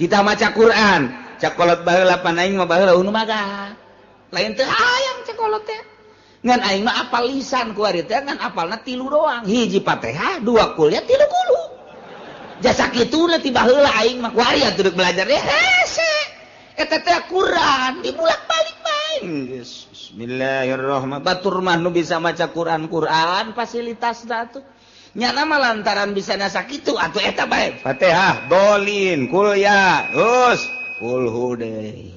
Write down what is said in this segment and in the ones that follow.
kita maca Quran cakolot baheula pan aing mah baheula unu maga lain teu hayang cakolot teh ngan aing mah apal lisan ku ari teh ngan apalna 3 doang hiji Fatihah 2 qul ya 3 qulu jasa kituna ti baheula aing mah ku ari atuh belajar deh hese eta teh Quran dibulak-balik bae geus bismillahirrahmanirrahim batur mah nu bisa maca Quran fasilitasna atuh nya nama lantaran bisa nasa kitu atuh eta bae Fatihah dolin kul ya us kul hu deui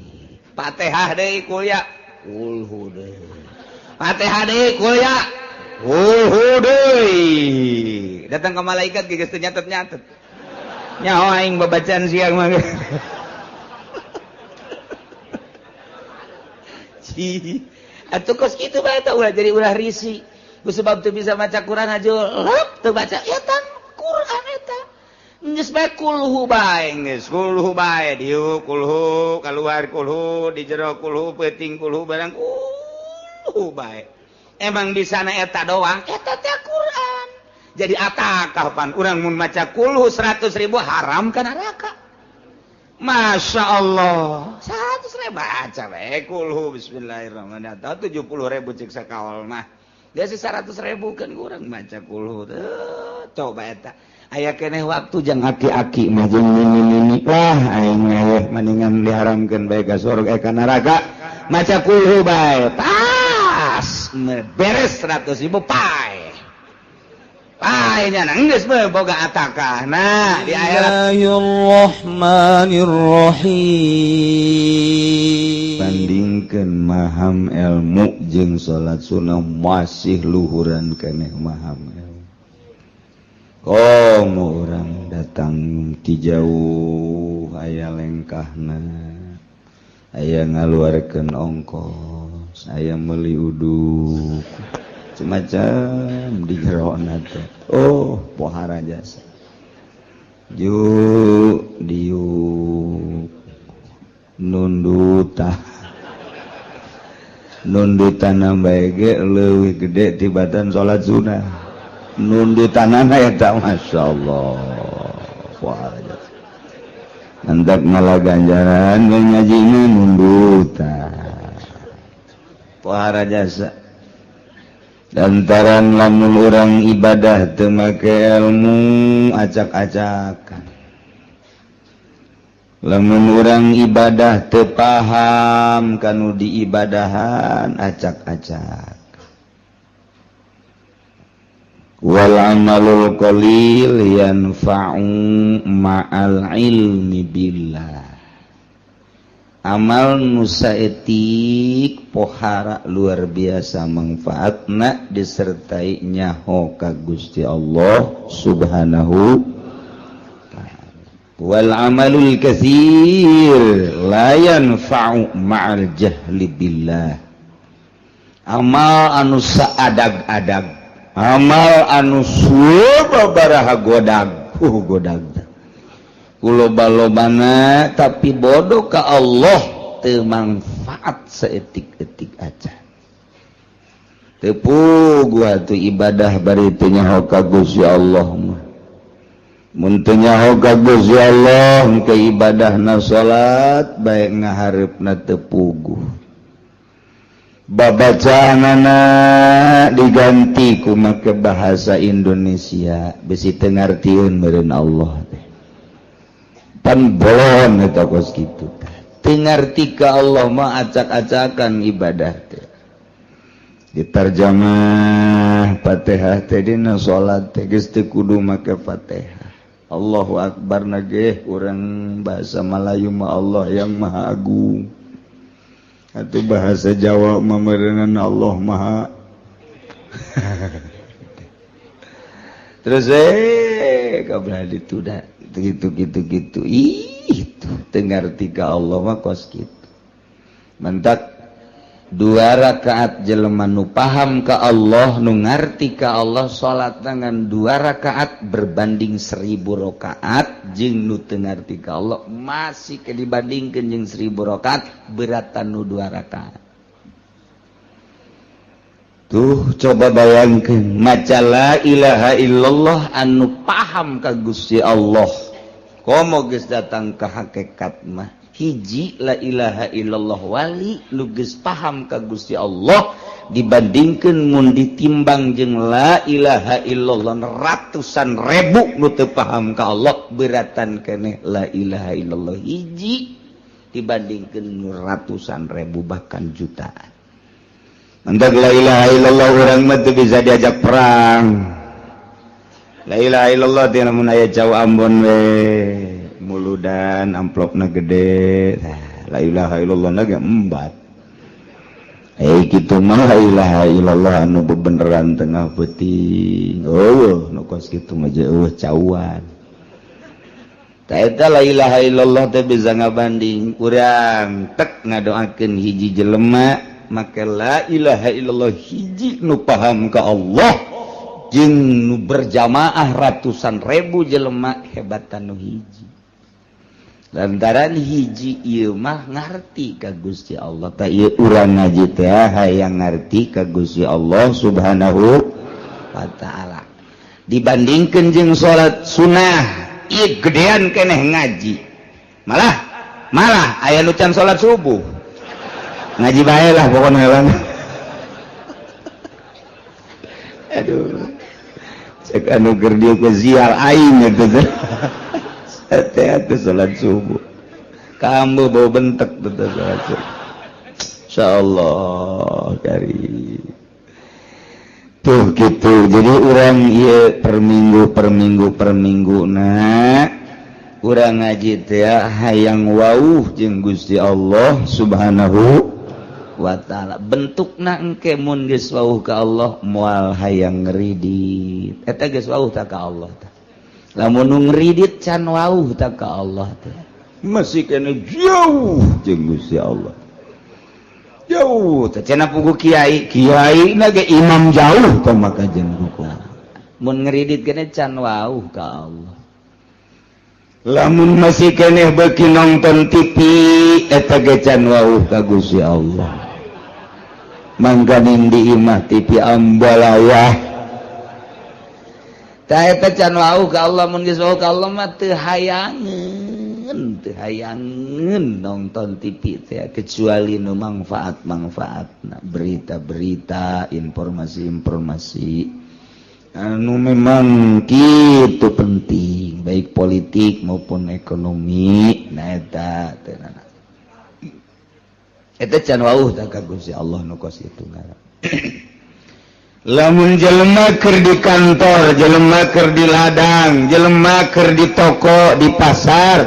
Fatihah deui kul ya kul hu deui Fatihah deui kul ya kul hu deui datang ke malaikat geus teu nyatet-nyatet nyaho aing babacaan siang mah atuh kos kitu bae eta ulah jadi ulah risi ku sebab teu bisa maca Quran aja leup teu baca eta Quran eta geus bae kulhu bae geus kulhu bae dieu kulhu kaluar kulhu di jero kulhu peuting kulhu barang kulhu bae emang bisana eta doang eta teh Quran jadi atakah pan urang mun maca kulhu 100.000 haram ka neraka Masya Allah 100.000 baca bae kulhu bismillahirrahmanirrahim 70.000 cek sakawal mah dia sih 100.000 kan kurang baca kulhu coba eta aya keneh waktu jang aki-aki mah jeung nini lah aing mah mendingan diharamkeun bae ka surga ka neraka maca kulhu bae tas beres 100.000 pae nya geus bae boga atakah nah di ayat Bismillahirrahmanirrahim bandingkeun maham ilmu jeung salat sunah masih luhuran keneh maham ilmu urang datang ti jauh aya lengkahna aya ngaluarkeun ongkos aya meuli uduk semacam di jerona teh pohara jasa juk diuk nundutan bae ge leuwih gede tibatan salat sunah nundutanana eta masyaallah pohara jasa antak malah ganjaran ngajina nundutan pohara jasa lantaran lamun urang ibadah teu make ilmu acak-acakan lamun urang ibadah teu paham kanu diibadahan acak-acak wal amalul qalil yanfa'u ma'al ilmi billah amal nusaetik pohara luar biasa manfaatna disertai nyaho ka Gusti Allah subhanahu wal amalul katsir la yanfa'u ma'al jahli billah amal anu saadag-adag amal anu sababaraha godag loba-lobana tapi bodoh ka Allah teu manfaat seetik-etik aja teu puguh atuh ibadah bari teu nyaho ka Gusti Allah mah mun teu nyaho ka Gusti Allah ke ibadahna salat bae ngahareupna teu puguh babacaanana diganti ku make bahasa Indonesia bisi teu ngartieun meureun Allah teh pan bolon eta kos kitu teu ngarti ka Allah mah acak-acakan ibadah teh ditarjamah Fatihah teh dina salat teh geus teu kudu make Fatihah Allahu akbar nage urang bahasa Melayu mah Allah yang maha agung atuh bahasa Jawa mah meureunna Allah maha terus kabeh ditu da gitu itu tengarti ka Allah mah kos kitu mentak 2 rakaat jelema nu paham ka Allah nu ngarti ka Allah salat dengan 2 rakaat berbanding 1000 rakaat jeung nu teu ngarti ka Allah masih ke dibandingkeun jeung 1000 rakaat beratan nu 2 rakaat tuh coba bayangkeun maca la ilaha illallah anu paham ka Gusti Allah komo geus datang ka hakikat mah hiji la ilaha illallah wali nu geus paham ka Gusti Allah dibandingkeun mun ditimbang jeung la ilaha illallah ratusan ribu nu teu paham ka Allah beratan keneh la ilaha illallah hiji dibandingkeun ratusan ribu bahkan jutaan. Mantak la ilaha illallah urang mah teu bisa diajak perang. La ilaha illallah teh lamun aya jauh Ambon we muludan amplopna gede. La ilaha illallah na ge embat. Kitu mah la ilaha illallah anu bebeneran tengah peuting. Nu kos kitu mah eueuh cauan. Ta eta la ilaha illallah teh bisa ngabanding urang tek ngadoakeun hiji jelema make la ilaha illallah hiji nu paham ka Allah jeung nu berjamaah ratusan ribu jelema hebatan nu hiji lantaran hiji ieu mah ngarti ka Gusti Allah ta ieu urang ngaji teh hayang ngarti ka Gusti Allah subhanahu wa ta'ala dibandingkeun jeung salat sunah ieu gedean keneh ngaji malah aya nu can salat subuh ngaji bae lah pokona heula aduh cek anu keur dieu ke ziar aing gitu teh salat subuh kamu bau bentek tuh salat subuh insyaallah karim tuh gitu jadi urang ieu per minggu na urang ngaji teh hayang wauh jeung Gusti Allah subhanahu wa ta'ala bentukna engke mun geus wauh ka Allah moal hayang ngridit eta geus wauh ta ka Allah tah lamun nu ngridit can wauh ta ka Allah teh masih kena jauh jeung Gusti Allah jauh teh cenah pugu kiai na ge imam jauh tah maka jeung rukun mun ngridit keneh can wauh ka Allah lamun masih keneh beuki nonton TV eta ge can wauh ka Gusti Allah mangganing di imah TV ambalawah ta eta can wauh ka Allah mun geus wauh ka Allah mah teu hayangeun nonton TV teh kecuali nu manfaatna berita-berita informasi anu memang kitu penting baik politik maupun ekonomi nah eta can wauh ta ka Gusti Allah nu kos itu ngaran lamun jelema keur di kantor jelema keur di ladang jelema keur di toko di pasar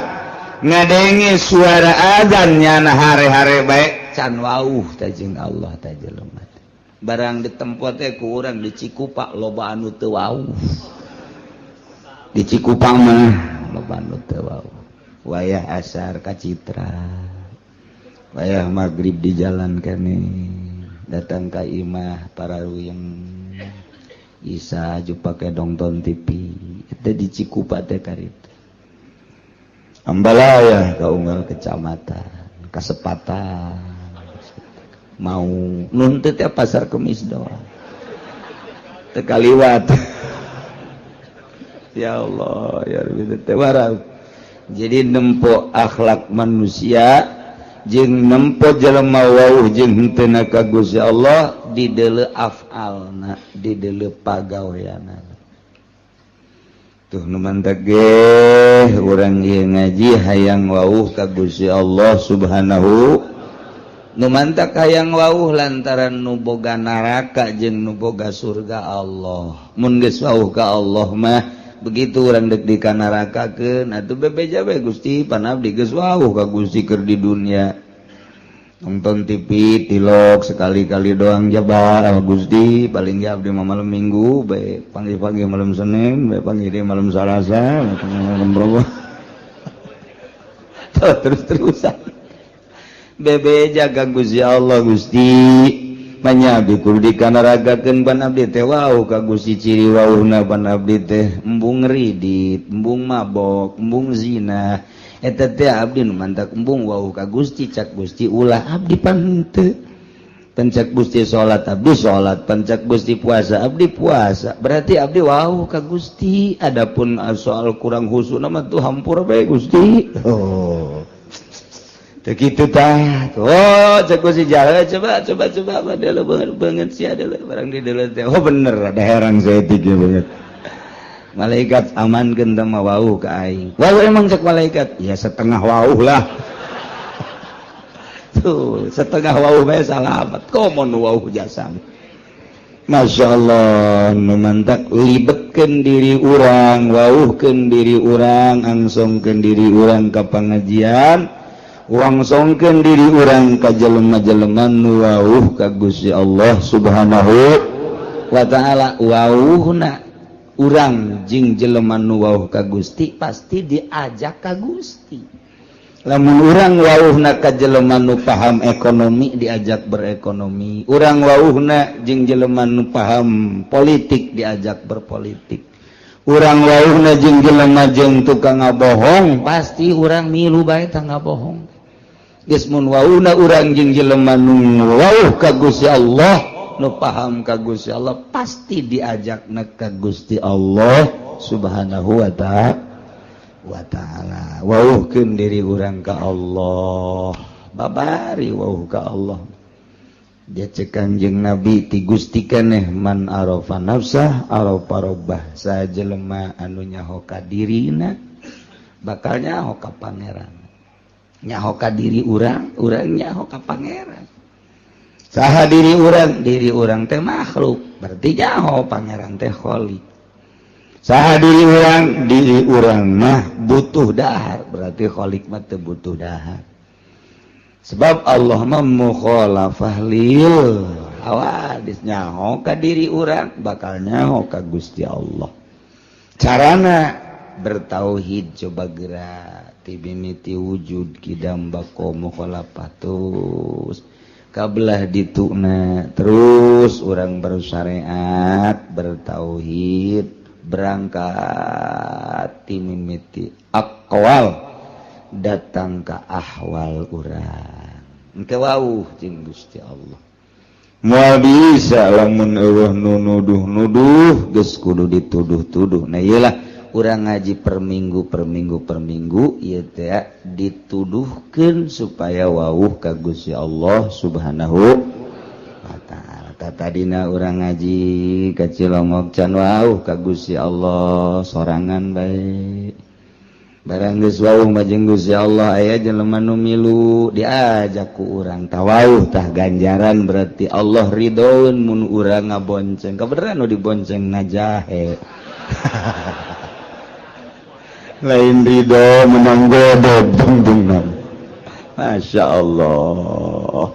ngadenge suara azan nyana hare-hare bae can wauh ta jeung Allah ta jelema barang ditempo teh ku urang di Cikupa loba anu teu wauh di Cikupa mah loba anu teu wauh wayah asar ka Citra wayah maghrib di jalan kene datang ka imah parawiyeng Isa jupake nonton TV eta di Cikupa teh karita Ambalaya ka unggal kecamatan Kasepatan mau nuntut ya pasar Kemis doang teu kaliwat ya Allah ya Rabbi teh warau jadi nempo akhlak manusia jeung nempo jelema wauh jeung henteu ka Gusti Allah di deuleu afalna di deuleu pagaweanna tuh nu mantak ge urang ieu ngaji hayang wauh ka Gusti Allah subhanahu nu mantak hayang wauh lantaran nu boga neraka jeung nu boga surga Allah mun geus wauh ka Allah mah begitu urang deuk di ka nerakakeun atuh bebeja we Gusti panabdi geus wauh ka Gusti keur di dunia nonton TV tilok sekali-kali doang jabal Gusti paling ge abdi mah malam Minggu bae pagi-pagi malam Senin bae pagi di malam Salasa malam Rabu terus-terusan bebe jaga Gusti Allah Gusti panyabi kudu dikanaragakeun ban abdi teh wauh ka Gusti ciri wauhna ban abdi teh embung ridit embung mabok embung zina eta teh abdi nu mantak embung wauh ka Gusti cak Gusti ulah abdi pan henteu pencak Gusti salat abdi salat, pencak Gusti puasa abdi puasa, berarti abdi wauh ka Gusti. Adapun soal kurang khusyuk mah tuh hampur bae Gusti. Oh teu kitu tah. Oh cek Gusti jalan coba padahal banget sih adalah barang di dalam teh. Oh bener ada herang saya tiga banget. Malaikat amankeun teh mah wauh ka aing. Wauh emang cek malaikat? Ya setengah wauh lah. Tuh, setengah wauh bae salamet. Komo nu wauh jasam. Masya Allah, nu mantak libetkeun diri urang, wauhkeun diri urang, angsongkeun diri urang ka pangajian, wangsongkeun diri urang ka jelema-jelema nu wauh ka Gusti Allah Subhanahu wa taala. Wauhna urang jeung jelema nu wauh ka Gusti pasti diajak ka Gusti. Lamun urang wauhna ka jelema nu paham ekonomi diajak berekonomi, urang wauhna jeung jelema nu paham politik diajak berpolitik, urang wauhna jeung jelema jeung tukang ngabohong pasti urang milu bae tah ngabohong. Geus mun wauhna urang jeung jelema nu wauh ka Gusti Allah, nu paham ka Gusti Allah pasti diajakna ka Gusti Allah Subhanahu wa ta'ala. Wauhkeun diri urang ka Allah, babari wauh ka Allah. Dia cek Kanjeng Nabi ti Gusti keneh man arafa nafsah arafa rabbah. Sajelema anu nyaho ka dirina bakal nyaho ka pangeran. Nyaho ka diri urang, urang nyaho ka pangeran. Saha diri urang teh makhluk, berarti nyaho pangeran teh khaliq. Saha diri urang mah butuh dahar, berarti khaliq mah teu butuh dahar. Sebab Allah mah mukhalafah lil hawadis, nyaho ka diri urang bakal nyaho ka Gusti Allah. Carana bertauhid coba gerak tibimiti wujud kidam bako mukhalafatus kabelah dituna terus urang bersyariat bertauhid berangkat timimiti aqwal datang ke ahwal urang engke wauh jeung Gusti Allah. Moal bisa lamun eueuh nu nuduh geus kudu dituduh-tuduh. Nah iyalah urang ngaji per minggu ieu teh dituduhkeun supaya wauh ka Gusti Allah Subhanahu wa taala. Tadina urang ngaji ka Cilongok can wauh ka Gusti Allah sorangan bae. Barang geus wauh mah jeung Gusti Allah aya jelema nu milu diajak ku urang tah wauh tah ganjaran berarti Allah ridhoeun mun urang ngabonceng. Kabeneran nu dibonceng na jahe. Lain ridho menang godog dungdungna. Masya Allah.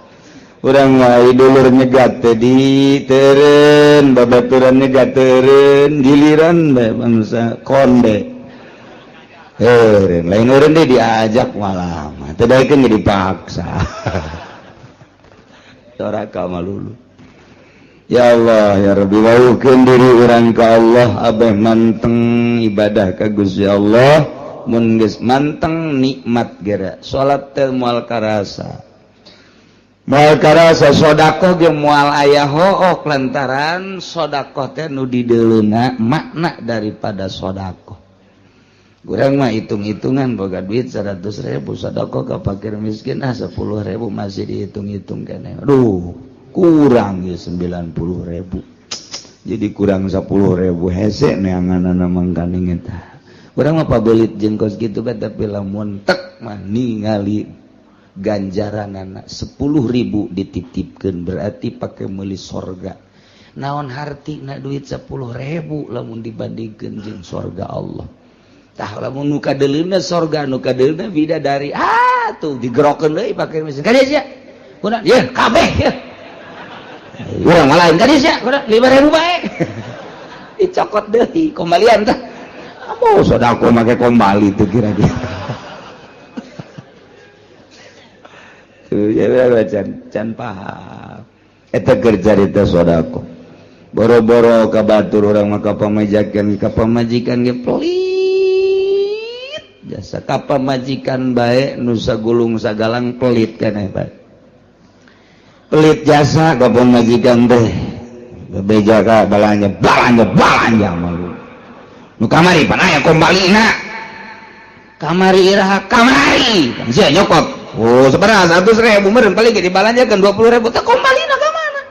Urang wae dulur nyegat teh diteureun, babaturan nyegat teureun, giliran bae bangsa konde. Heureun, lain urang teh diajak malah mah, teu daekeun dipaksa. Soraka malulu. Ya Allah, ya Rabbi, wauhkeun diri urang ka Allah, abeh manteng ibadah ka Gusti Allah, mun geus manteng nikmat geura. Salat teh moal karasa. Moal karasa sedekah ge moal aya hook lantaran sedekah teh nu dideuluna makna daripada sedekah. Urang mah hitung-hitungan boga duit 100.000 sedekah ka fakir miskin 10.000 masih dihitung-hitung keneh. Aduh, kurang ya 90.000. Jadi kurang 10.000 hese neanganana mangkaning eta. Urang mah pabelit jeung kos kitu bae tapi lamun tek mah ningali ganjaran 10.000 dititipkeun berarti pakai meuli sorga. Naon hartina duit 10.000 lamun dibandingkeun jeung sorga Allah. Tah lamun nu kadeuleuna sorga nu kadeuleuna bidadari tuh digerokeun deui pake mesin. Kadieu sia. Kunaon? Ye kabeh ye. Urang lain kadieu sia, kunaon? 5.000 bae. Dicokot deui kembalian tah. Amo sodako make kembali teh kira-kira. Ya can paham eta keur carita sodako boro-boro ka batur urang mah ka pamajikan ge pelit jasa ka pamajikan bae nu sagulung sagalang pelit keneh bae pelit jasa gabung majikan teh bebeja ka balanja malu nu kamari panaya kombalina kamari iraha kamari kan sia nyokot oh sabaraha 100.000 meureun paling ge dibalanjakeun 20.000 teh kombalina ka mana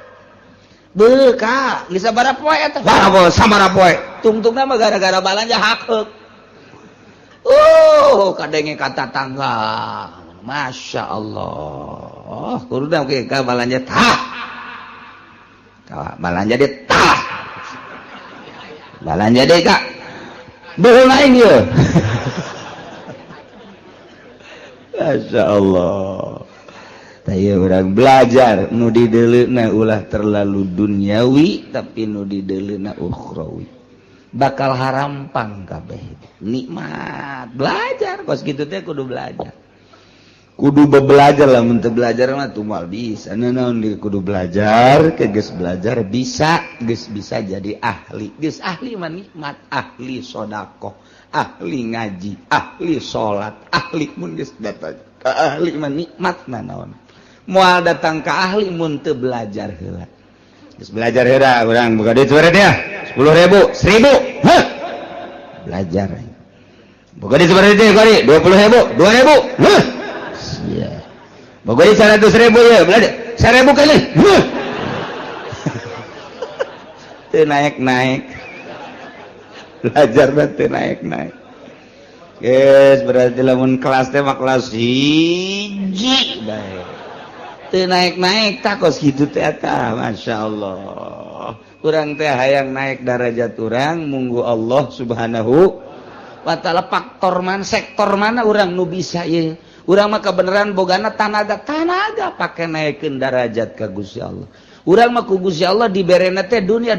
beuka geus sabaraha poe eta sabaraha poe tungtungna mah gara-gara balanja hakeuk oh kadenge kata tangga Masya Allah kudunya oke ka balanja tah balanja deh tah balanja deh kak beuh lain ya Masya Allah taya orang belajar nu dideleuna ulah terlalu duniawi tapi nu dideleuna ukhrawi bakal harampang kabeh nikmat belajar kos kitu teh kudu belajar kudu belajar lah mun teu belajar mah tumal bisa naon kudu belajar ke geus belajar geus bisa jadi ahli geus ahli mah nikmat ahli sedekah ahli ngaji ahli salat ahli mun geus datang ka ahli mah nikmat naon moal datang ka ahli mun teu belajar heula geus belajar heula urang boga duit seureut ya 10.000 1.000 heh belajar boga duit seureut teh kali 20.000 2.000 heh ya. Pokoknya 100.000 ya, belajar 1.000 kali. Teu naik-naik. Belajar teu naik-naik. Guys, berarti lamun kelas teh mah kelas 1 bae. Teu naik-naik takos kitu teh eta, masyaallah. Urang teh hayang naik derajat urang, munggu Allah Subhanahu wa taala faktor mana, sektor mana urang nu bisa ieu. Urang mah kebenaran bogana tanaga pake naikeun derajat ka Gusti Allah. Urang mah ku Gusti Allah diberena teh dunia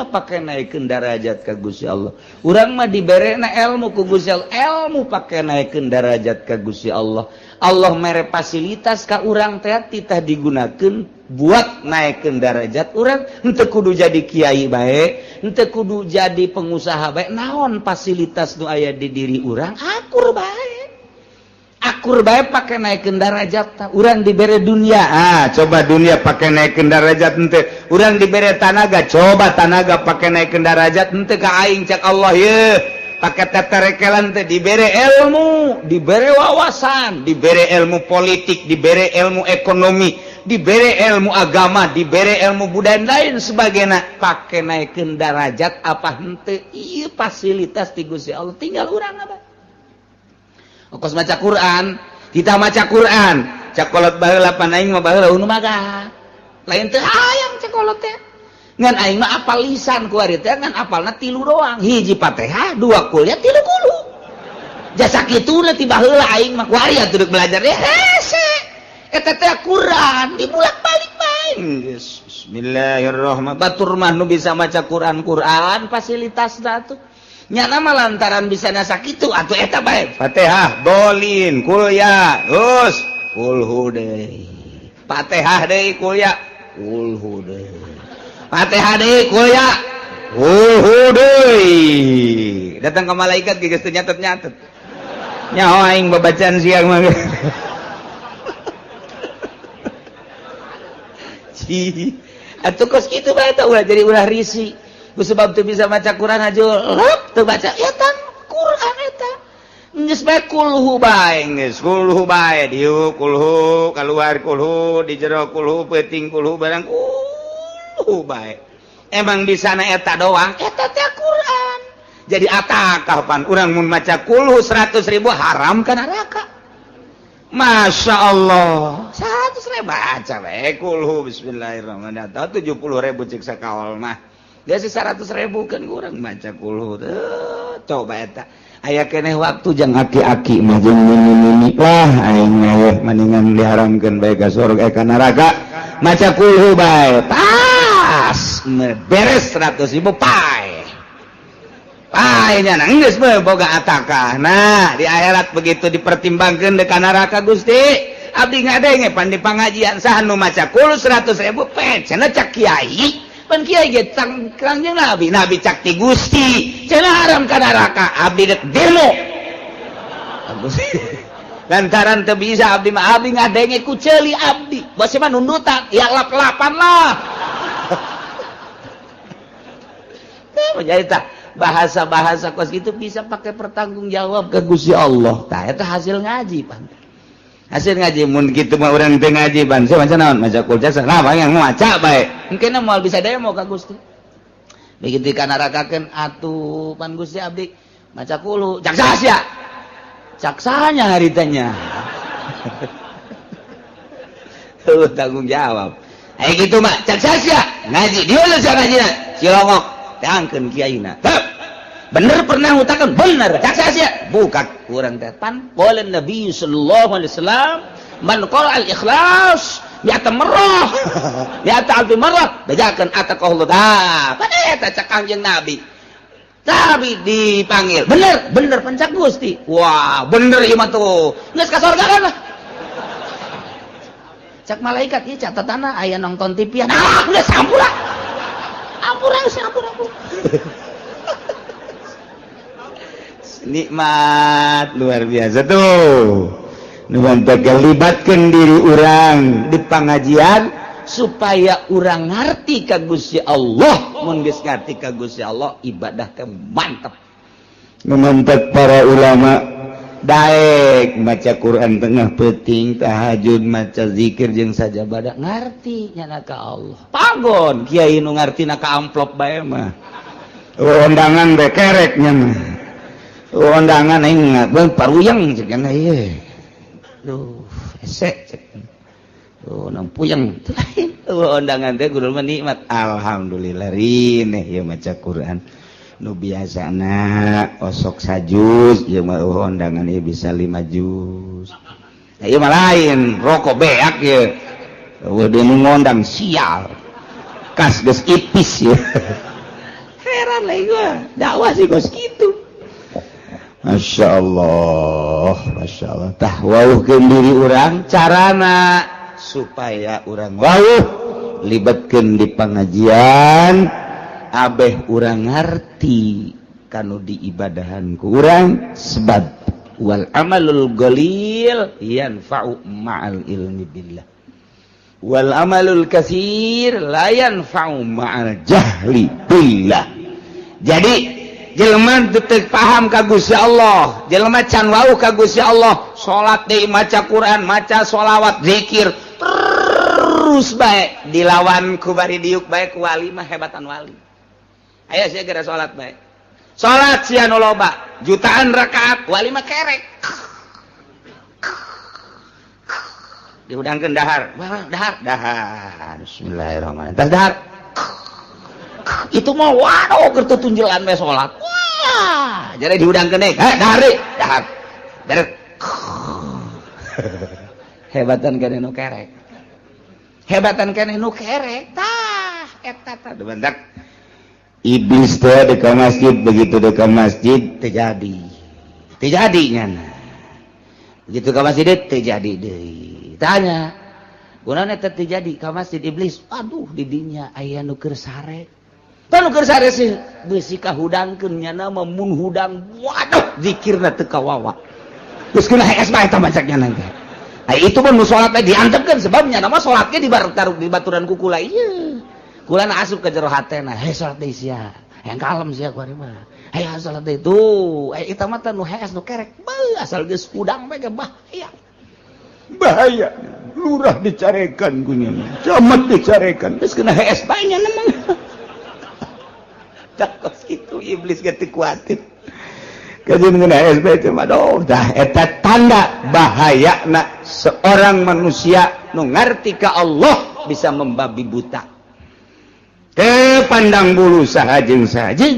pake naikeun derajat ka Gusti Allah. Urang mah diberena ilmu ku Gusti Allah, ilmu pake naikeun derajat ka Gusti Allah. Allah mere fasilitas ka urang teh titah digunakeun buat naikeun derajat urang, henteu kudu jadi kiai bae, henteu kudu jadi pengusaha bae, naon fasilitas nu aya di diri urang akur bae. Akur bae pake naikeun derajat urang dibere dunia coba dunia pake naikeun derajat henteu urang dibere tanaga coba tanaga pake naikeun derajat henteu ka aing cak Allah ye pake teterekelan teh dibere ilmu dibere wawasan dibere ilmu politik dibere ilmu ekonomi dibere ilmu agama dibere ilmu budaya lain sebagainya pake naikeun derajat apa henteu ieu fasilitas ti Gusti Allah tinggal urang apa ongkos maca Quran, kita maca Quran, cakolot baheula pan aing mah baheula unu maga. Lain teu hayang cakolot teh. Ngan aing mah apal lisan ku ari teh ngan apalna 3 doang. Hiji Fatihah, 2 kuliah, 3 kulu. Jasa kituna ti baheula aing mah ku ari atuh belajar teh hese. Eta teh Quran dibulak-balik bae. Bismillahirrahmanirrahim. Batur mah nu bisa maca Quran fasilitasna atuh. Nya nama lantaran bisa nasa kitu atuh eta bae Fatihah dolin kulya geus kulhu deui Fatihah deui kulya kulhu deui Fatihah deui kulya kulhu deui datang ka malaikat geus teu nyatet-nyatet nyaho aing babacaan siang mah atuh kos kitu bae eta ulah jadi ulah risi sebab tu bisa baca Quran aja lep tu baca eta Quran eta geus bae kulhu bae geus kulhu bae dieu kulhu kaluar kulhu di jero kulhu peuting kulhu barang kulhu bae emang bisana eta doang eta teh Quran jadi atakah pan urang mun maca kulhu 100.000 haram ka neraka Masya Allah 100.000 baca bae kulhu bismillahirrahmanirrahim 70.000 cek sakawal mah dia sih 100.000 kan kurang baca kulhu coba eta aya keneh waktu jang aki-aki mah jeung mini lah aing mah mendingan diharamkeun bae ka surga ka neraka maca kulhu bae tas beres 100.000 pae nya geus bae boga atakah nah di akhirat begitu dipertimbangkeun deuk ka neraka Gusti abdi ngadenge pan di pangajian saha nu maca kulhu 100.000 pe cenah cak kiai pan kiai ge kangjeng nabi cak ti Gusti cenah haram ka neraka abdi dek demo lantaran teu bisa abdi mah abdi ngadenge ku ceuli abdi bose mah nundutan ya lap-lapan lah jadi tah bahasa-bahasa kos gitu bisa pakai pertanggung jawab ke Gusti Allah tah eta hasil ngaji pan hasil ngaji mun kitu mah urang teu ngaji pan saya maca naon maca kul jasa nah yang maca bae engke moal bisa demo ka Gusti begitu kanarakakeun atuh pan Gusti abdi maca kulu cak sia caksanya haritanya tuh tanggung jawab ayo gitu mah cak sia ngaji dia lu ngajina cilongok tangkeun kiaina bener pernah ngutakeun bener cak sia buka urang teh pan qala Nabi sallallahu alaihi wasallam man qala al-ikhlas mi'ata marrah mi'ata alfi marrah bejakeun ataqallahu da pada eta cak Kangjeng Nabi tapi dipanggil bener pencak Gusti wah bener ieu mah tuh geus ka sorga kan cak malaikat ieu catatanna aya nonton TV-an udah sampura ampura nikmat luar biasa tuh nu libatkeun diri urang di pangajian supaya urang ngarti ka Gusti Allah mun geus ngarti ka Gusti Allah ibadah teh mantep memantek para ulama daek maca Quran tengah peuting tahajud maca zikir jeung sajabadah ngarti nyana ka Allah pagon kiai nu ngartina ka amplop bae mah undangan teh kerek nya mah undangan aing paruyang cek nya ieu duh ese cek oh nampuyang undangan teh kudu nikmat alhamdulillah rineh ya maca Quran nu biasana osok sajus ya mah undangan ieu bisa 5 juz ieu mah lain rokok beak ye udah ngondang sial kas geus ipis ya heran lah gua dakwah sih geus kitu Masya Allah tah wauhkeun diri urang carana supaya urang wauh libatkeun di pangajian abeh urang ngarti kanu diibadahan ku urang sebab wal amalul qalil yanfa'u ma'al ilmi billah wal amalul katsir la yanfa'u ma'al jahli billah jadi jelema teu paham ka Gusti Allah jelema can wauh ka Gusti Allah salat deui maca Quran maca sholawat zikir terus bae dilawan ku bari diuk bae ku wali mah hebatan wali aya sia gara salat bae salat sia nu loba jutaan rakaat wali mah kerek diudangkeun dahar bismillahirrahmanirrahim tas dahar itu mah waduh keur tunjelan we salat wah jadi diudangkeun deui dahar dahar hebatan kana nu kerek tah eta tah bentak iblis teh di masjid begitu di masjid terjadi nyana begitu ka masjid terjadi deui tanya kunaon eta terjadi ka masjid iblis aduh di dinya aya nu keur sare tah nu keur sare sih beusi kahudangkeun nyana mun hudang waduh zikirna teu kawawa geus kena hees bae eta macaknya nanti itu pun sholat diantepkan sebabnya nama sholatnya di baturan kukula iya kula na asup ke jero hatena sholat deui sia yang kalem sia kuari mah sholat deui tuh eta mah nu hees nu kerek asal geus hudang bae bahaya lurah dicarekan kunya camat dicarekan geus kena hees bae nya namang takos kitu iblis ge teu kuatin kajian mengenai SB cuma dah eta tanda bahayana seorang manusia nu ngarti ka Allah bisa membabi buta teu pandang bulu saha jeung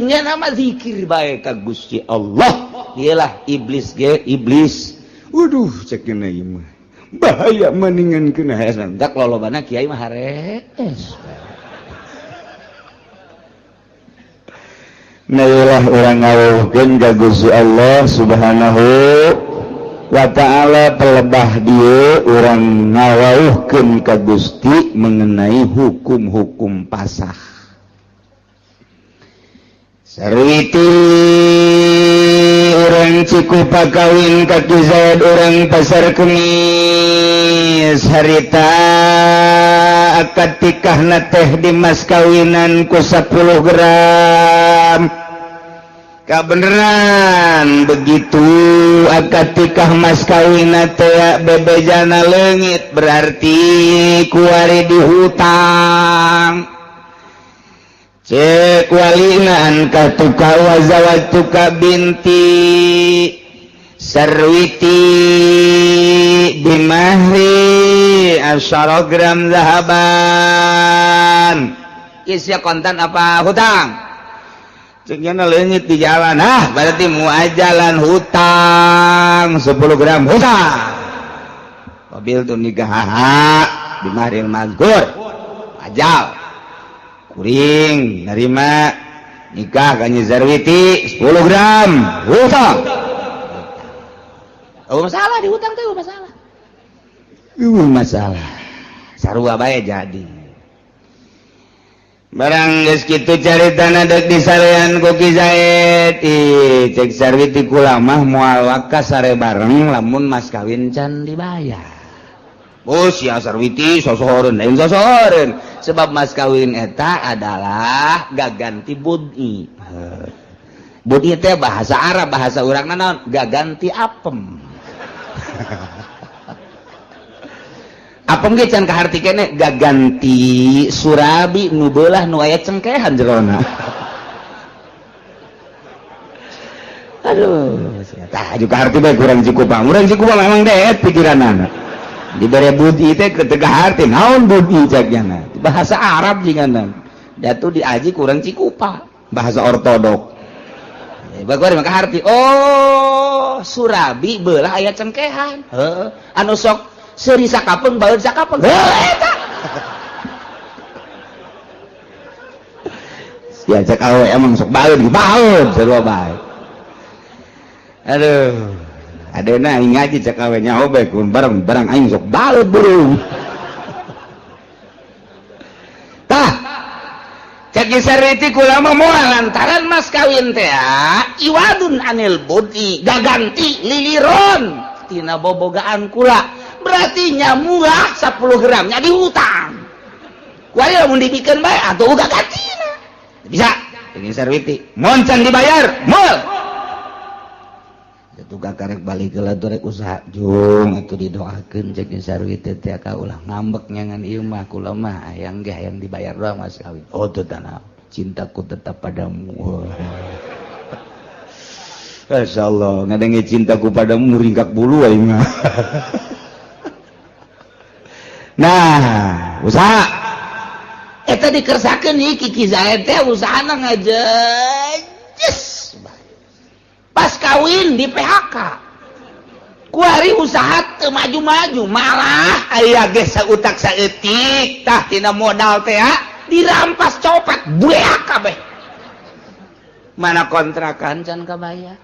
nya nama zikir bae ka Gusti Allah iyalah iblis waduh cek kena ieu mah bahaya mendingan kena hasan dak lolobana kiai mah harees Nailah orang ngawuhkeun ka Gusti Allah Subhanahu wa ta'ala pelebah dieu urang ngawuhkeun ka Gusti mengenai hukum-hukum pasah. Sarwiti urang Cikupa kawin kaki Zaid urang pasar Kemis harita akad tikahna teh di mas kawinan ku 10 gram kabeneran begitu akad tikah mas kawina teh bebejana leungit berarti kuari dihutang cek walinaan katuka wazawatuka binti sarwiti bimahri 10 gram zahaban isya kontan apa hutang ceknya leungit di jalan berarti muajalan hutang 10 gram hutang mobil tuh nikah bimahri mazkur ajal kuring nerima nikah kanyi Zarwiti 10 gram hutang masalah di hutang tuh masalah sarua bae jadi barang geus kitu caritana dek disarean ku Ki Zaid cek Zarwiti kula mah moal wakas sare bareng lamun mas kawin can dibayar bos ya Sarwiti sosoreun lain sosoreun sebab mas kawin eta adalah gaganti bud'i bud'i teh bahasa Arab bahasa urang naon gaganti apem apem ge can kahartikeun gaganti surabi nu beulah nu aya cengkehan jerona aduh tah juga arti bae kurang Cikupa memang deet pikiranana diberi budi teh ketegah arti naon budi caknya bahasa Arab jinganan datu diaji kurang Cikupa bahasa ortodok bagor maka arti oh surabi beulah aya cengkehan anu sok seuri sakapeung baeud sakapeung eta sia cek awe emang sok baeud sarua bae aduh adena aing ngaji cek awe nyaho bae kun barang aing sok balut burung tah cek Sarwiti kula mah moal lantaran mas kawin teh iwadun anil budi gaganti liliron tina bobogaan kula berarti nyamulah 10 gram nya dihutang kuari lamun dibikeun bae atuh gagantina bisa cek Sarwiti mun can dibayar moal tuga karek balik ke latur rek usaha jung atuh didoakeun cek Sarwiti teh ka ulah ngambek nyangan ieu mah kula mah hayang ge hayang dibayar doang mas kawin oh teu tanah cintaku tetap padamu masyaallah ngadenge cintaku padamu ringkak bulu aing mah nah usaha eta dikersakeun ieu Ki Zaid teh usahana ngajejes pas kawin di PHK kuari usaha teu maju-maju malah aya ge sautak saeutik tah tina modal teh dirampas copet bueak kabeh mana kontrakan can kabayar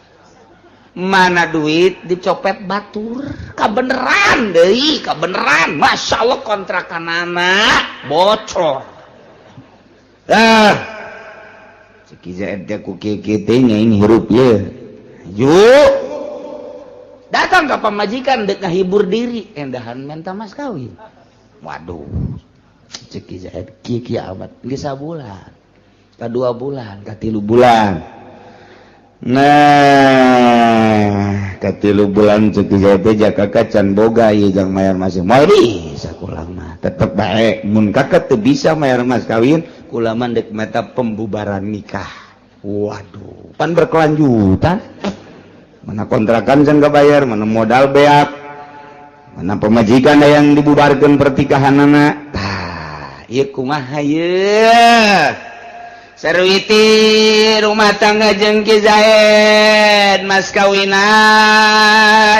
mana duit dicopet batur kabeneran deui kabeneran masyaallah kontrakanana bocor Ki Zaid teh ku kieu teh nyaing hirup ye yuk datang ke pamajikan dek ngahibur diri endahan menta mas kawin waduh cek Ki Zaid kieu amat geus sabulan ka 2 bulan ka 3 bulan nah ka 3 bulan cek Ki Zaid teh jakaka can boga ieu jang mayar masih moal bisa kula mah tetep bae mun kakak teu bisa mayar mas kawin kula mah dek meta pembubaran nikah waduh pan berkelanjutan mana kontrakan can bayar mana modal beak mana pemajikan yang dibubarkan pertikahanana tah ieu kumaha ieu Sarwiti rumah tangga jeung Ki Zaid mas kawina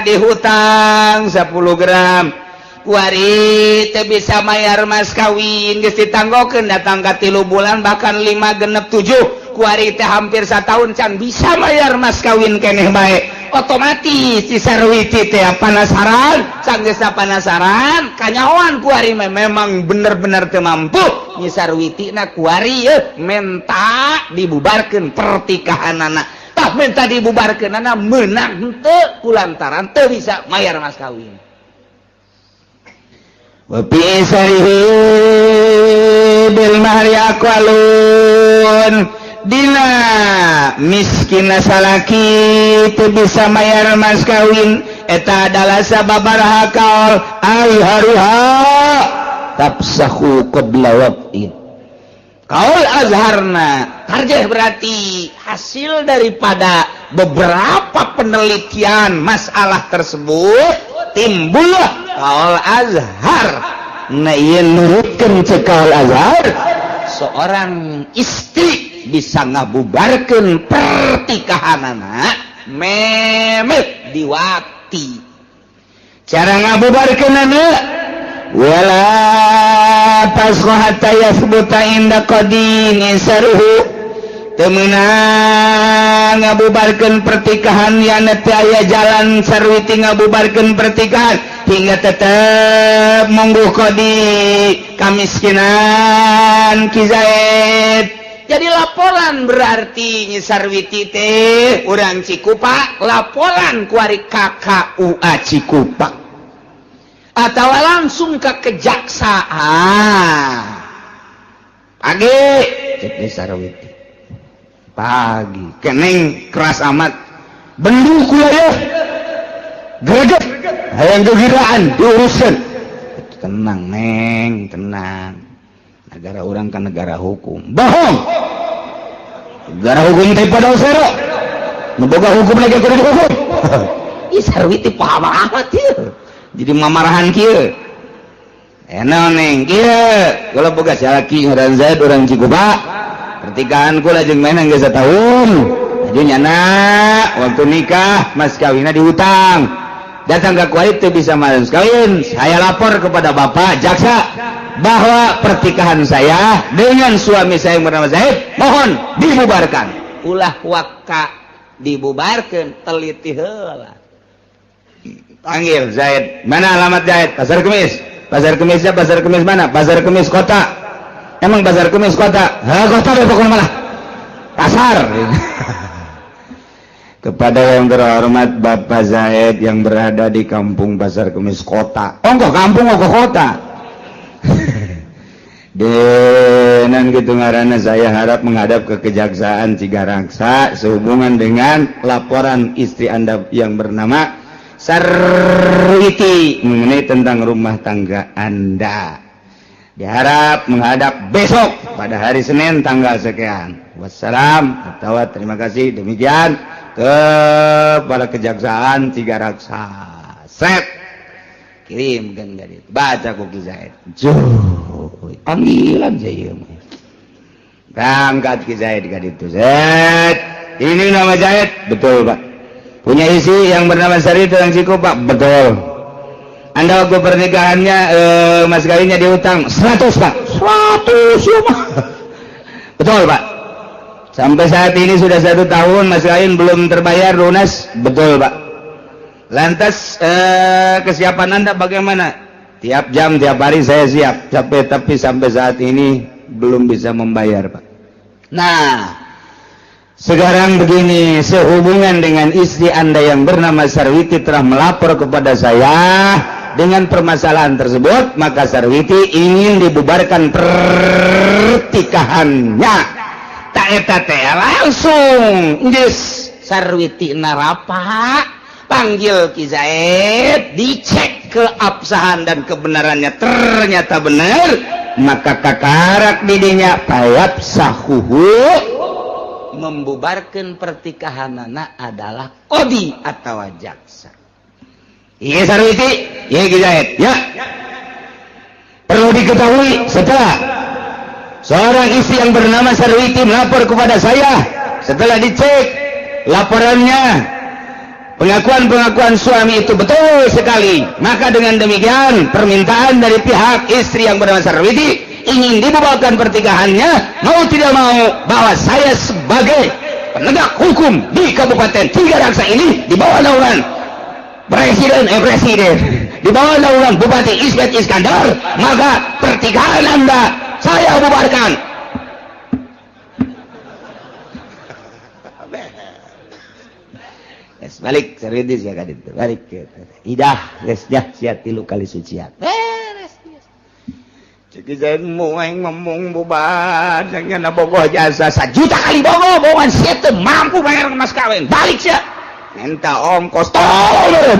dihutang 10 gram kuari teu bisa mayar mas kawin geus ditanggokeun datang ka 3 bulan bahkan 5 genep 7 kuari teh hampir 1 tahun can bisa mayar mas kawin keneh bae otomatis si Sarwiti teh penasaran sanggeus penasaran kanyahoan kuari memang bener-bener teu mampu nyi Sarwiti na kuari menta dibubarkeun pertikahanana tah ulah minta dibubarkeunana meunang henteu kulantaran teu bisa mayar mas kawin. Wa fi isarihi bil mahri aqwalun dina miskin salaki teu bisa mayar mas kawin eta adalah sababaraha kaul azharuha tafsahu qabla waqtin. Kaul azharna tarjih berarti hasil daripada beberapa penelitian masalah tersebut timbullah kaul azhar. Nah ieu nurutkeun cek kaul azhar seorang istri bisa ngabubarkeun pertikahanana memet diwakti. Cara ngabubarkeunana wala tasqa hatta yathbuta inda qadin isaruhu teu meunang ngabubarkeun pertikahan yana teu aya jalan sarwiti ngabubarkeun pertikahan hingga tetep mungguh qadi kamiskinan Ki Zaid. Jadi laporan berarti Nyi Sarwiti teh urang Cikupa laporan ku ari KKUA Cikupa atau langsung ke kejaksaan. Pagi cek Nyi Sarwiti pagi keneng keras amat bendung kula ya greget hayang gegiraan diuruskeun. Tenang neng tenang, negara orang kan negara hukum. Bohong, negara hukum teh pada usero memboga hukum lagi kudu dihukum. Ih Sarwiti paham amat ya jadi mamarahan kieu enak neng kieu kalau boga salaki ngaran Zaid urang Cikupa pertikahan kula jeung mainan geus satahun jadi nyana waktu nikah mas kawinna dihutang datang ke kuait itu bisa mas kawin. Saya lapor kepada bapak jaksa bahwa pertikahan saya dengan suami saya yang bernama Zaid mohon dibubarkan. Ulah waka dibubarkan teliti heula. Panggil Zaid, mana alamat Zaid? Pasar Kemis. Pasar Kemisnya pasar Kemis mana? Pasar Kemis kota. Emang pasar Kemis kota? Ha kota deh pokoknya malah pasar. Kepada yang terhormat Bapak Zaid yang berada di kampung Pasar Kemis kota. Oh enggak kampung, oh kota. Dan gitu ngaranna saya harap menghadap ke Kejaksaan Cigaraksa sehubungan dengan laporan istri Anda yang bernama Sarwiti mengenai tentang rumah tangga Anda. Diharap menghadap besok pada hari Senin tanggal sekian. Wassalam atau terima kasih demikian kepada Kejaksaan Cigaraksa. Set kirimkan dari baca Ki Zaid. Panggilan saya berangkat Ki Zaid ka ditu. Zaid, ini nama Zaid? Betul Pak. Punya isi yang bernama Sari orang Cikupa? Betul. Anda waktu pernikahannya mas kawinnya diutang 100 Pak? 100 ya Pak. Betul Pak. Sampai saat ini sudah 1 tahun mas kawin belum terbayar lunas? Betul Pak. Lantas kesiapan Anda bagaimana? Tiap jam, tiap hari saya siap. Tapi sampai saat ini belum bisa membayar Pak. Nah, sekarang begini, sehubungan dengan istri Anda yang bernama Sarwiti telah melapor kepada saya dengan permasalahan tersebut, maka Sarwiti ingin dibubarkan pertikahannya. Tak eta teh langsung geus Sarwiti narapa panggil Ki Zaid, dicek keabsahan dan kebenarannya ternyata benar, maka kakarak didinya payap sahuhu membubarkan pertikahanana adalah qadi atau jaksa. Iya Sarwiti, iya Ki Zaid, ya. Perlu diketahui setelah seorang istri yang bernama Sarwiti melapor kepada saya, setelah dicek laporannya, pengakuan suami itu betul sekali, maka dengan demikian permintaan dari pihak istri yang bernama Sarwiti ingin dibubarkan pertikahannya, mau tidak mau bahwa saya sebagai penegak hukum di Kabupaten Cigaraksa ini di bawah naungan presiden, di bawah naungan Bupati Ismet Iskandar, maka pertikahan Anda saya bubarkan. balik serius ya kan itu balik idah geus sia 3 kali sucian beres cek saya moeng ngomong bobat jangan bogoh jasa 1 juta kali bogoh bohongan sia teu mampu bayar mas kawin balik sia minta ongkos tolong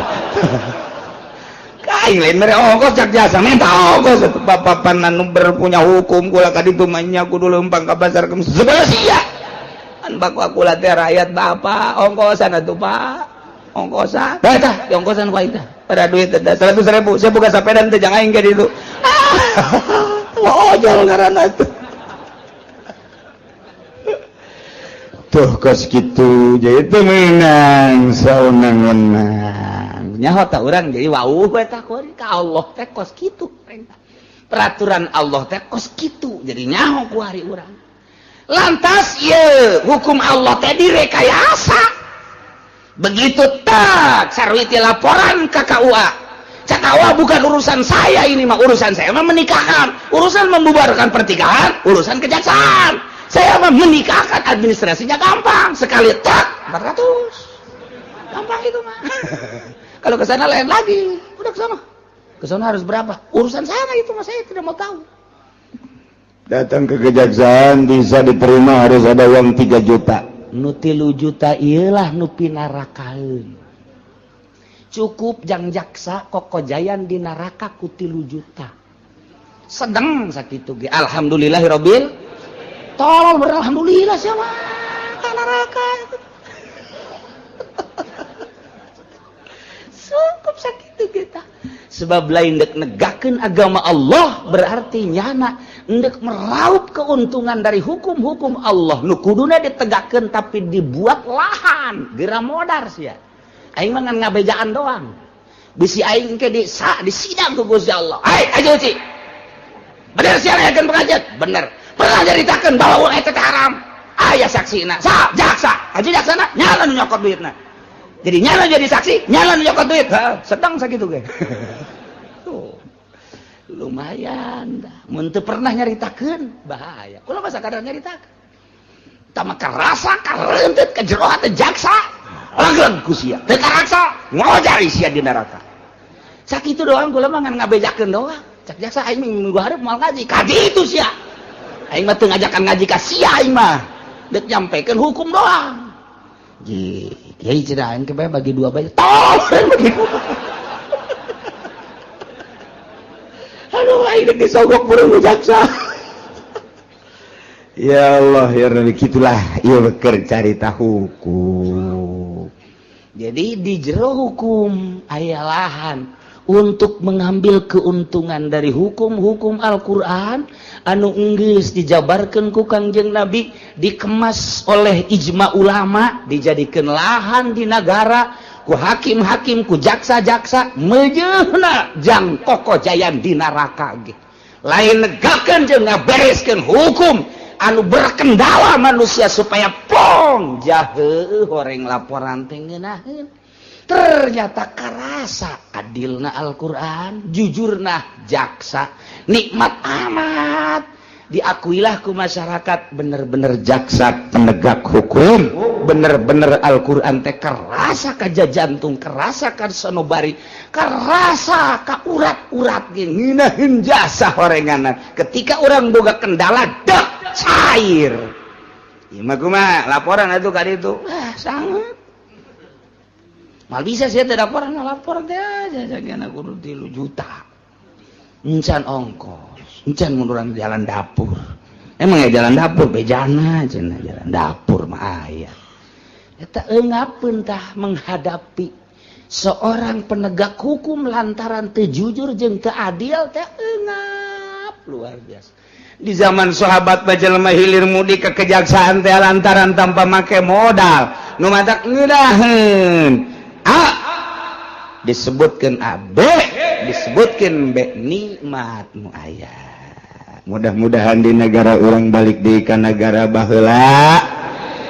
kain lain mere ongkos cak jasa minta ongkos papan anu berpunya hukum kula kaditu manya kudu leumpang ka pasar kemis sebelah sia an baku aku teh rakyat bapak ongkosan atuh pak ongkosan tah ongkosan ku aing teh pada duit teh 100.000 saya buka sepeda teh jangan aing ka ditu ojol ngaranna tuh kos kitu jadi teu meunang saunang-unang nyaho ta urang jadi wauh eta ka Allah teh kos kitu peraturan Allah teh kos kitu jadi nyaho ku hari urang lantas ieu hukum Allah teh direkayasa begitu tak sarwiti laporan ke KUA KUA bukan urusan saya ini mah urusan saya mah menikahkan urusan membubarkan pertikahan urusan kejaksaan saya mah menikahkan administrasinya gampang sekali tak 400 gampang itu mah kalau ke sana lain lagi udah ke sana harus berapa urusan sana itu mah saya tidak mau tahu datang ke kejaksaan bisa diterima harus ada uang 3 juta nu 3 juta iyalah nu pinarakaeun cukup jang jaksa kokojayan di neraka ku 3 juta sedang sakitu ge alhamdulillahirabbil tolong beralhamdulillah siapa ka neraka cukup sakitu kita sebab lain dek negakeun agama Allah berarti nyana endek meraup keuntungan dari hukum-hukum Allah nu kuduna ditegakkeun tapi dibuat lahan geura modar sia aing mah ngan ngabejaan doang bisi aing ke di sidang ku Gusti Allah ayo Ci bener sia ngayakeun pengajian bener pernah nyaritakeun bahwa uang eta teh haram aya saksina jaksa aja jaksana nyala nu nyokot duitna jadi nyala jadi saksi nyala nu nyokot duit sedang sakitu ge tuh lumayan dah mun teu pernah nyaritakeun bahaya kula mah sakadar nyaritakeun tama karasa kareuntut ka jero hate jaksa langgeng ku sia teu karaksa ngojari sia di neraka sakitu doang kula mah ngan ngabejakeun doang cak jaksa aing minggu hareup moal ngaji kaji itu sia aing mah teu ngajakan ngaji ka sia aing mah deuk nyampekeun hukum doang kiai cenah aing ke bagi 2 bae tolong bagi 2 aduh aing deuk disogok burung jaksa ya Allah ya Rabbi gitulah ieu keur carita hukum jadi di jero hukum aya lahan untuk mengambil keuntungan dari hukum-hukum Al-Qur'an anu geus dijabarkeun ku Kangjeng Nabi dikemas oleh ijma ulama dijadikeun lahan di negara ku hakim-hakim ku jaksa-jaksa mejeuna jang kokojayan di neraka ge lain negakeun jeung ngabereskeun hukum anu berkendala manusia supaya pong jaheuh horeng laporan teh ngeunaheun ternyata karasa adilna Al-Qur'an jujurna jaksa nikmat amat diakuilah ku masyarakat bener-bener jaksa penegak hukum bener-bener Al-Qur'an teh karasa ka jantung karasa ka sanubari karasa ka urat-urat ge ngeunaheun jasa horenganan ketika urang boga kendala dak cair ieu mah kumaha laporan atuh ka ditu sangat mal bisa sia teh laporan teh aja jagana kudu 3 juta encan ongkos encan munduran jalan dapur emang ya jalan dapur bejana cenah jalan dapur mah aya eta eungapeun tah menghadapi seorang penegak hukum lantaran teu jujur jeung teu adil teh eungap luar biasa di zaman sahabat bajelema hilir mudik ke kejaksaan teh lantaran tanpa make modal nu matak ngeudaheun A disebutkeun A B disebutkeun B nikmat nu aya mudah-mudahan di negara urang balik deui ka negara baheula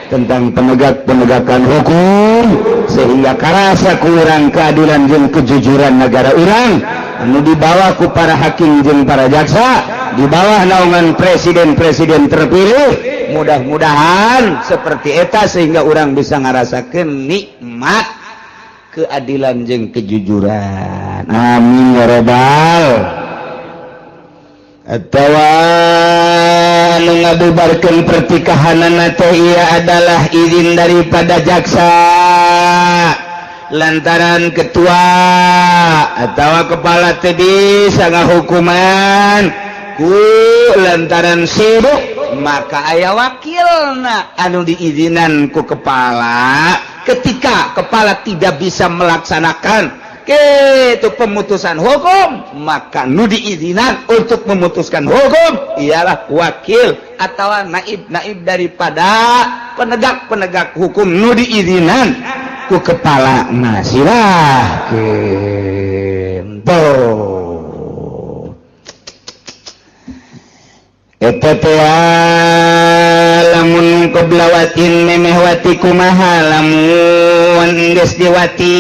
tentang penegakan hukum sehingga karasa ku urang keadilan jeung kejujuran negara urang anu dibawa ku para hakim jeung para jaksa di bawah naungan presiden-presiden terpilih mudah-mudahan seperti eta sehingga orang bisa ngarasakeun nikmat keadilan jeung kejujuran. Amin ya rabbal. Atawa anu ngabubarkeun pertikahanana teh ieu adalah izin daripada jaksa lantaran ketua atawa kepala teu bisa ngahukuman ku lantaran sibuk, maka aya wakilna anu diizinan ku kepala ketika kepala tidak bisa melaksanakan itu pemutusan hukum, maka nu diizinan untuk memutuskan hukum ialah wakil atau naib daripada penegak hukum nu diizinan ku kepala. Nah silahkeun eta teh lamun qoblawatin memehwati kumaha lamun geus diwati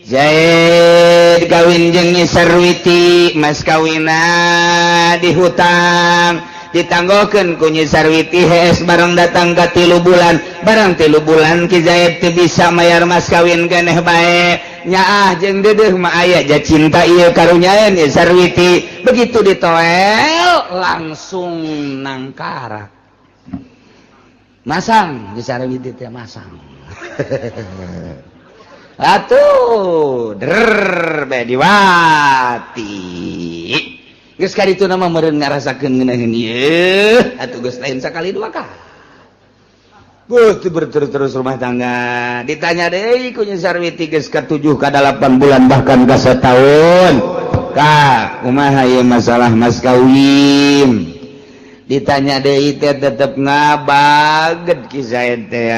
Zaid kawin jeung Nyi Sarwiti, mas kawina dihutang ditanggokeun ku Nyi Sarwiti hees bareng datang ka 3 bulan, barang 3 bulan Ki Zaid teu bisa mayar mas kawin keneh bae nyaah jeung deudeuh mah aya ja cinta ieu karunyaeun Nyi Sarwiti. Begitu ditoel langsung nangkara masang Nyi Sarwiti teh masang atuh be diwati geus kaditu mah meureun ngarasakeun ngeunaheun ieu atuh geus lain sakali 2 kali berterus rumah tangga. Ditanya deui ku Nyi Sarwiti geus ka 7 ka 8 bulan bahkan ka sataun ka kumaha ieu masalah mas kawin. Ditanya deui teh tetep ngabaget Ki Zaid teh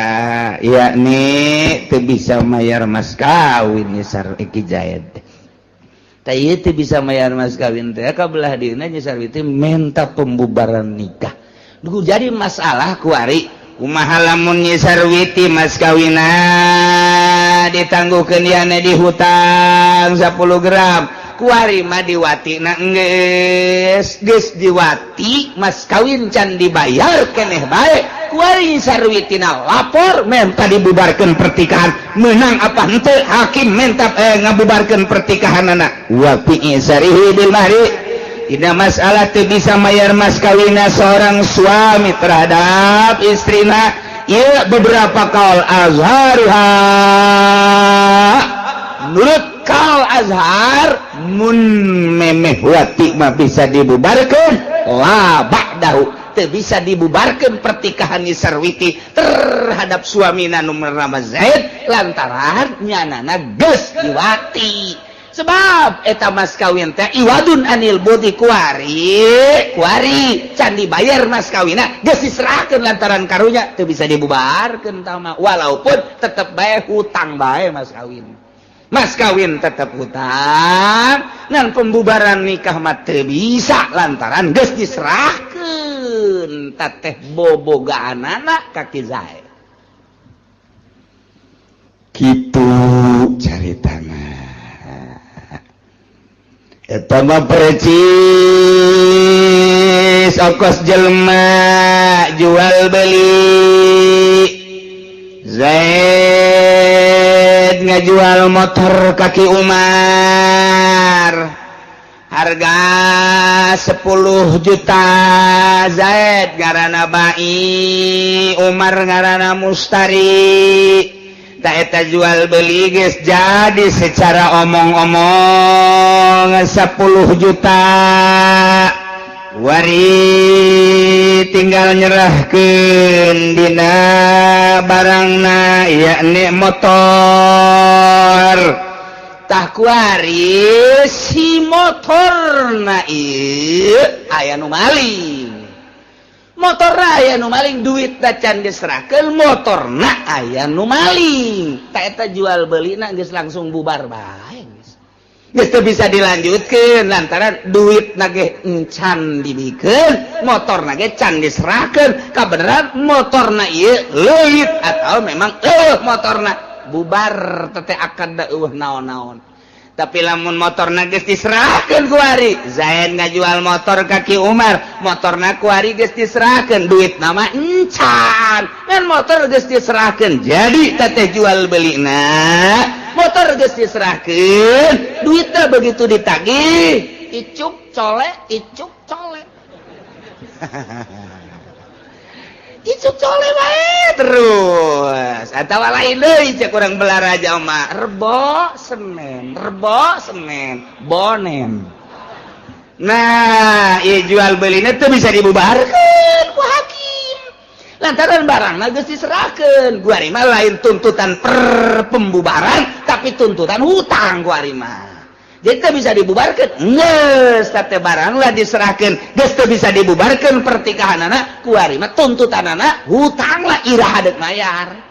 yakni teu bisa mayar mas kawin Ki Zaid teh ieu teu bisa mayar mas kawin teh kabelah dieuna Nyi Sarwiti minta pembubaran nikah. Duh jadi masalah kuari kumaha lamun Nyi Sarwiti mas kawina ditangguhkeun iana di hutang 10 gram kuari mah diwatina geus diwati mas kawin can dibayar keneh bae kuari Sarwitina lapor minta dibubarkeun pertikahan menang apa henteu hakim minta ngabubarkeun pertikahanana wa fi isarihi bil mahri. Tidak masalah teu bisa mayar mas kawina seorang suami terhadap istrina ieu beberapa kaul azhariha menurut kaul azhar mun memeh wati mah bisa dibubarkeun la ba'dahu teu bisa dibubarkeun pertikahan Nyi Sarwiti terhadap suamina nu bernama Zaid lantaran nyanana geus diwati. Sebab eta mas kawin teh iwadun anil budi kuari can dibayar mas kawina geus diserahkeun lantaran karunya teu bisa dibubarkeun tama walaupun tetep bae hutang bae mas kawin tetep hutang ngan pembubaran nikah mah teu bisa lantaran geus diserahkeun tateh bobogaanana ka Ki Zaid. Kitu caritana eta mah precis ongkos jelema jual beli. Zaid ngajual motor kaki Umar harga 10 juta. Zaid ngaranna Bai, Umar ngaranna Mustari. Ta eta jual beli geus jadi secara omong-omong 10 juta. Wari tinggal nyerahkeun dina barangna yakni motor. Tah kuari si motorna ieu aya nu maling. Motorna aya nu maling duit da can diserahkeun motorna aya nu maling. Ta eta jual belina geus langsung bubar bae. Geus teu bisa dilanjutkeun lantaran duitna ge encan dibikeun, motorna ge can diserahkeun. Kabeneran motorna ieu leuwit atau memang motorna bubar tete akad da naon-naon. tapi lamun motorna geus diserahkeun ku ari Zaid ngajual motor kaki Umar motorna ku ari geus diserahkeun duit nama encan ngan motor geus diserahkeun jadi teteh jual belina motor geus diserahkeun duitnya begitu ditagih icuk colek icuk colek bae terus atawa lain deui cek urang belaraja mah rebo semen bonen nah ieu jual belina teu bisa dibubarkeun ku hakim lantaran barangna geus diserahkeun ku ari mah lain tuntutan per pembubaran tapi tuntutan hutang ku ari mah jadi teu bisa dibubarkeun geus teh barang lah diserahkeun geus teu bisa dibubarkeun pertikahanana ku ari mah tuntutanana hutang lah irah hadeup mayar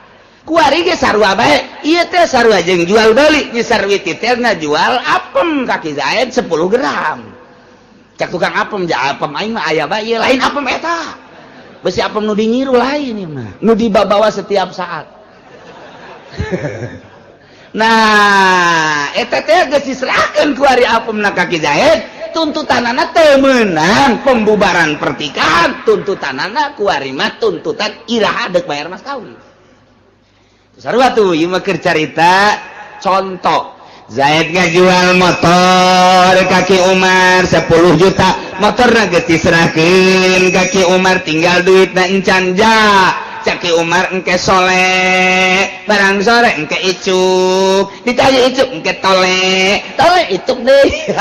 ku ari ge sarua bae ieu teh sarua jeung jual beli di sarwi teh ngajual apem kaki Zaid 10 gram cak tukang apem ja apem aing mah aya bae ieu lain apem eta besi apem nu dingiru lain ieu mah nu dibawa setiap saat nah eta teh geus diserahkeun ku ari apemna kaki Zaid tuntutanana teu meunang pembubaran pertikahan tuntutanana ku ari mah tuntutan iraha deuk bayar mas kawin sarua tuh ieu mah keur carita contoh Zaid ngajual motor kaki Umar 10 juta motorna geus diserahkeun kaki Umar tinggal duitna encan ja caki Umar engke soleh barang sore engke icuk ditanya icuk engke tole icuk deh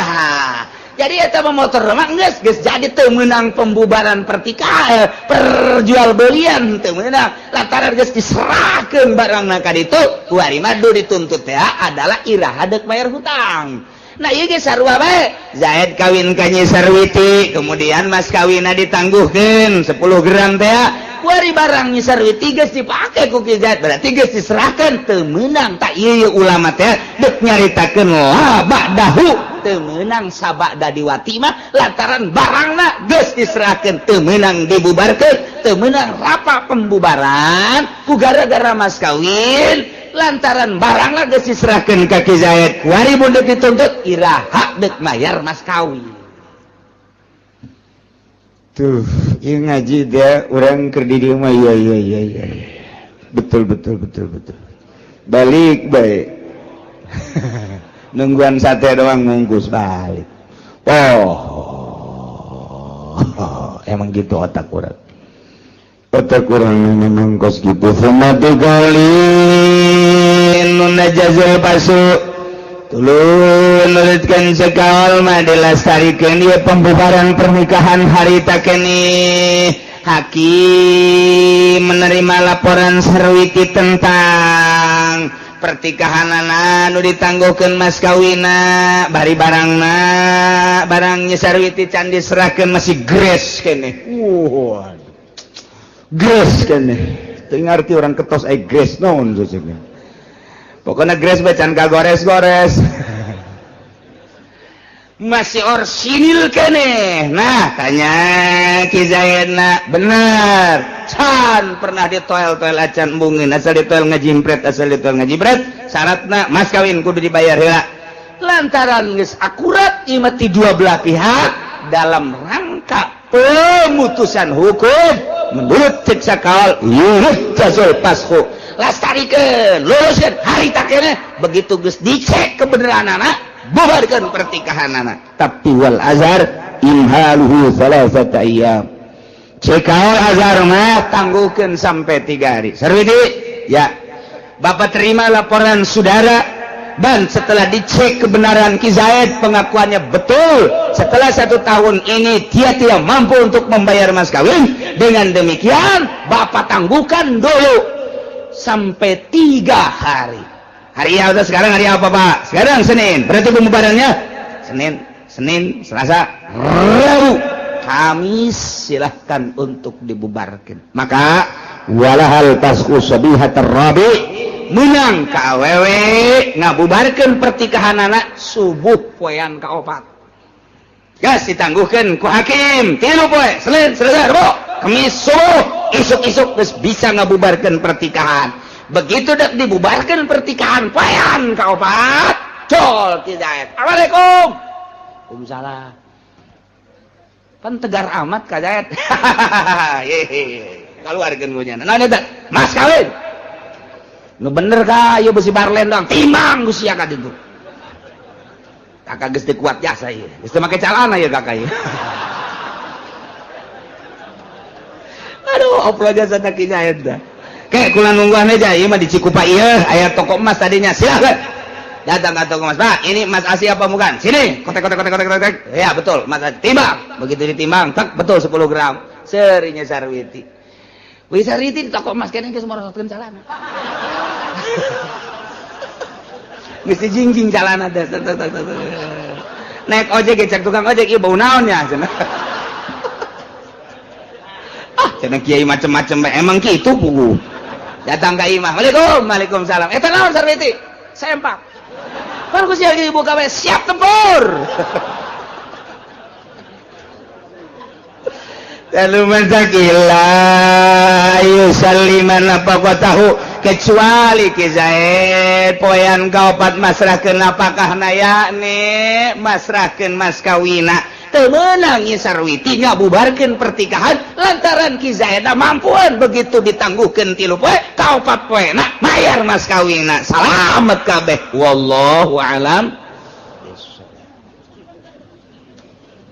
jadi eta motor mah geus jadi teu meunang pembubaran pertikahan perjual belian teu meunang lantaran geus diserahkeun barangna ka ditu ku ari mah dituntut teh adalah iraha deuk bayar hutang. Nah ieu ge sarua bae Zaid kawin ka Nyi Sarwiti kemudian mas kawinna ditangguhkeun 10 gram teh kuari barang Nyi Sarwiti geus dipake ku Ki Zaid berarti geus diserahkeun teu meunang tak ieu ulama teh deuk nyaritakeun la ba'dahu teu meunang sabada diwati mah lantaran barangna geus diserahkeun teu meunang dibubarkeun teu meunang rapa pembubaran ku gara-gara mas kawin lantaran barangna geus diserahkeun ka Ki Zaid kuari mun deuk dituntut iraha deuk mayar mas kawin. Tuh, ieu ngaji dia urang keur di dieu mah iya. Betul. Balik bae. Nungguan sate doang ngungkus balik. Oh. Emang gitu otak urang. Otak urang nangkos gitu. Semati galin nun najazul pasu. Tuluy nuritkeun sekaol mah dilestarikeun ieu pembubaran pernikahan harita keneh hakim menerima laporan Sarwiti tentang pertikahanana nu ditangguhkeun mas kawinna bari barangna barang Nyi Sarwiti can diserahkeun masih gres keneh gres keneh teu ngarti urang ketos aya gres naon sesegna pokoknya gres bacan kagores-gores masih orsinil kene nah tanya Ki Zaidna bener can pernah ditoel-toel acan bungin asal ditoel ngajimpret syaratna mas kawin kudu dibayar heula lantaran geus akurat ieu mah ti dua belah pihak dalam rangka pemutusan hukum menurut cek sakaol yujazul pasku lastarikan luluskan harita keneh begitu geus dicek kebenaran anak bubarkan pertikahan anak tapi wal azhar imhaluhu salasata ayyam cekaol azhar mah tangguhkeun sampai 3 hari Sarwiti ya Bapak terima laporan saudara dan setelah dicek kebenaran Ki Zaid pengakuannya betul setelah 1 tahun ini dia tidak mampu untuk membayar mas kawin dengan demikian Bapak tangguhkan dulu sampai 3 hari. Hari apa sekarang? Hari apa Pak? Sekarang Senin. Berarti pembubarannya Senin, Selasa, Rabu, Kamis silahkan untuk dibubarkan. Maka walahal tasku sabihatar rabi menang ka awewe ngabubarkeun pertikahan anak subuh poean kaopat. Gas ditangguhkeun ku hakim 3 poe Senin, Selasa, Rabu, Kamis subuh isuk-isuk geus bisa ngabubarkeun pertikahan. Begitu dak dibubarkeun pertikahan poean kaopat col Ki Zaid. Assalamualaikum. Waalaikumsalam. Pan tegar amat Ka Zaid. Kaluarkeun gunjana. Naon eta? Mas kawin. Nu bener ka ieu besi barlen dong. Timbang Gusti ka ditu. Kakak geus teu kuat jasa ieu. Geus teu make calana ieu kakak ieu. Aduh, oplo jasa Ki Zaid dah. Kayak kula nungguan aja, ieu mah di Cikupa ieu aya toko emas tadinya. Silakan. Datang ke toko emas. Pak, ini Mas Asia apa bukan? Sini. Kotek. Ya, betul. Mas Asia. Timbang. Begitu ditimbang, tak betul 10 gram. Serinya Sarwiti. Wih Sarwiti di toko emas kene geus morosotkeun calana. Geus dijingjing calana teh. Naik ojek cek tukang ojek ieu bau naon ya cenah. Cenah kiai macem-macem emang kitu pugu. Datang ka imah. Waalaikumsalam. Eta naon Sarwiti? Sempak. Pan ku sia ibu gawe siap tempur. Lalu mentakila yusalliman apa kau tahu kecuali Ki Zaid poean kaopat masrahkeun apakah yakni masrahkeun mas kawina teu meunang ieu Sarwiti ngabubarkeun pertikahan lantaran Ki Zaid mampuan begitu ditangguhkeun 3 poe kaopat poena mayar mas kawina. Salamet kabeh wallahu alam.